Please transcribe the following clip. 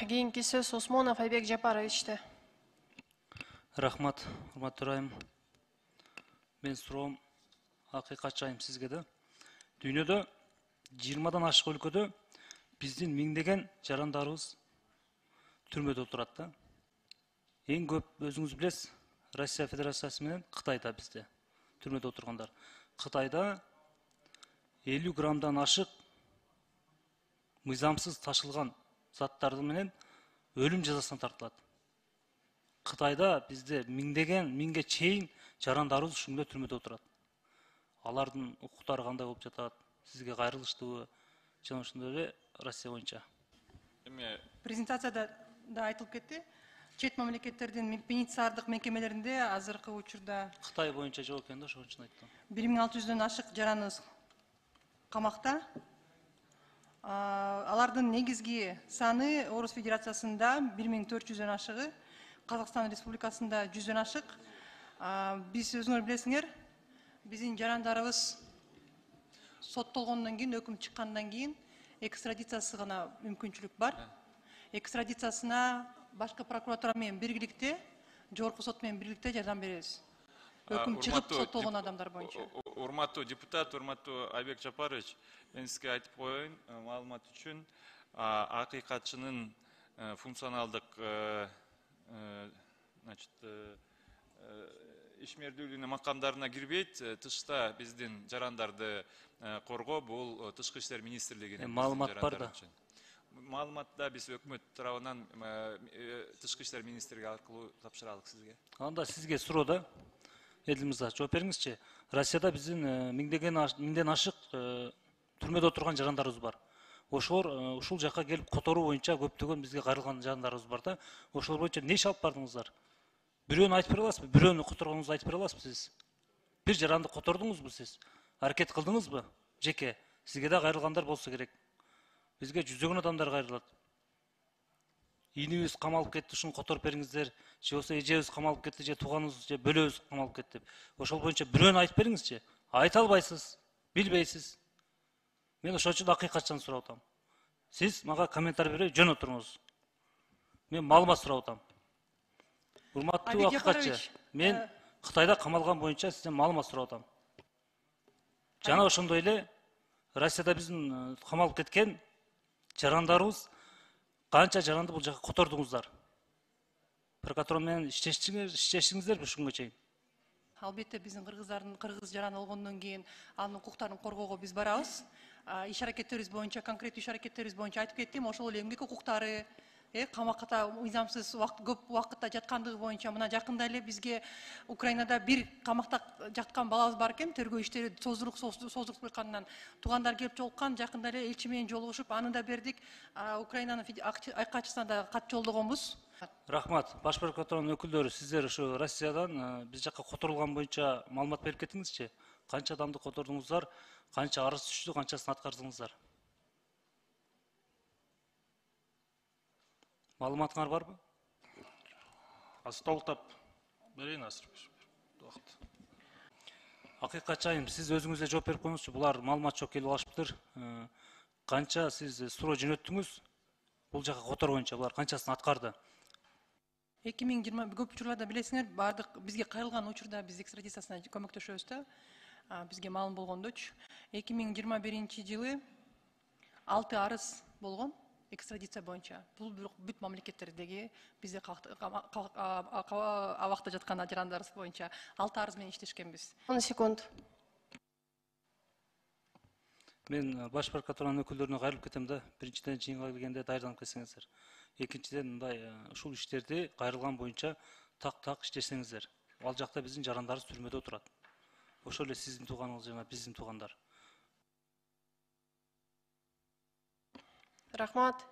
Кийинки сөз Осмонов Айбек Жапаровичте. Рахмат, урматтуу ырайым. Мен суроом акыйкатчы айым сизге да. Дүйнөдө 20-дан ашык өлкөдө биздин миңдеген жарандарыбыз түрмөдө отурат да. Эң көп өзүңүз билесиз, Россия Федерациясы менен Кытайда бизде түрмөдө отургандар. Кытайда 50 граммдан ашык мыйзамсыз ташылган заттарды менен өлүм жазасына тартылат. Кытайда бизде миңге чейин жарандарыбыз ушундай түрмөдө отурат. Алардын укуктары кандай болуп жатат? Сизге кайрылыштыбы? Жана ошондой эле Россия боюнча. Презентацияда да айтылып кетти. Чет мамлекеттердин пенитенциардык мекемелеринде азыркы учурда Кытай боюнча жок экен да, ошон үчүн айттым. 1600дөн ашык жараныбыз камакта. Алардын негизги саны Орус Федерациясында 1400дөн ашыгы, Казакстан Республикасында 100дөн ашык. Биз өзүңөр билесиңер, биздин жарандарыбыз соттолгондон кийин, өкүм чыккандан кийин экстрадициясы гана мүмкүнчүлүк бар. Экстрадициясына башкы прокуратура менен биргиликте, жогорку сот менен биргиликте жардам беребиз. Өкүм чыгып соттолгон адамдар боюнча. Урматтуу депутат, урматтуу Айбек Жапарович, мен сизге айтып коеюн, маалымат үчүн акыйкатчынын функционалдык ишмердүүлүгүнө макамдарына кирбейт. Тышта биздин жарандарды коргоо бул Тышкы иштер министрлигинин маалымат бар да. Маалыматта биз өкмөт тарабынан Тышкы иштер министрлиги аркылуу тапшыралык сизге. Анда сизге суроо да. Эдил мырза, жооп бериңизчи. Россияда биздин миңден ашык түрмөдө отурган жарандарыбыз бар. Ошолор ушул жакка келип которуу боюнча көптөгөн бизге кайрылган жарандарыбыз бар да. Ошолор боюнча эмне иш алып бардыңыздар? Бирөөнү айтып бере аласызбы? Бирөөнү которгонуңузду айтып бере аласызбы сиз? Бир жаранды котордуңузбу сиз? Аракет кылдыңызбы? Жеке, сизге да кайрылгандар болсо керек. Бизге жүздөгөн адамдар кайрылат. Инибиз камалып кетти, ушуну которуп бериңиздер, же болсо эжебиз камалып кетти, же тууганыбыз, же бөлөбүз камалып кетти деп. Ошол боюнча бирөөнү айтып бериңизчи. Айта албайсыз, билбейсиз. Мен ошон үчүн акыйкатчыдан сурап атам. Сиз мага комментарий бербей жөн отуруңуз. Мен маалымат сурап атам. Урматтуу акыйкатчы, мен Кытайда камалган боюнча сизден маалымат сурап атам. Жана ошондой эле Россияда биздин камалып кеткен жарандарыбыз канча жаранды бул жака котордуңуздар? Прокуратура менен иштештиңиздерби ушунга чейин? Албетте биздин кыргыз жараны болгондон кийин анын укуктарын коргоого биз барабыз. Иш аракеттерибиз боюнча, конкреттүү иш аракеттерибиз боюнча айтып кеттим. Ошол эле эмгек укуктары, камакта мыйзамсыз көп убакытта жаткандыгы боюнча мына жакында эле бизге Украинада бир камакта жаткан балабыз бар экен, тергөө иштери создуруп койгонунан туугандар келип жолуккан, жакында эле элчи менен жолугушуп, аны да бердик. Украинанын айкатчысына да кат жолдогонбуз. Рахмат. Баш прокуратуранын өкүлдөрү, сиздер ушу Россиядан биз жакка которулган боюнча маалымат берип кетиңизчи. Канча адамды котордуңуздар, канча арыз түштү, канчасын аткардыңыздар? Маалыматыңар барбы? Толуктап берейин азыр. Акыйкатчы айым, сиз өзүңүз эле жооп берип коюңузчу. Булар маалымат жок келип алышыптыр. Канча сиз суроо жөнөттүңүз? Бул жака которуу боюнча булар канчасын аткарды? 2020 көп учурларда билесиңер, бардык бизге кайрылган учурда биз экстрадициясына көмөктөшөбүз да. Бизге маалым болгондочу 2021 жылы 6 арыз болгон экстрадиция боюнча. Бул бүт мамлекеттердеги бизде абакта жаткан жарандарыбыз боюнча 6 арыз менен иштешкенбиз. 10 секунд. Мен баш прокуратуранын өкүлдөрүнө кайрылып кетем да. Биринчиден жыйынга келгенде даярданып келсеңиздер. Экинчиден мындай ушул иштерди кайрылган боюнча так иштесеңиздер. Ал жакта биздин жарандарыбыз түрмөдө отурат. Ошол эле сиздин тууганыңыз жана биздин туугандар. Рахмат.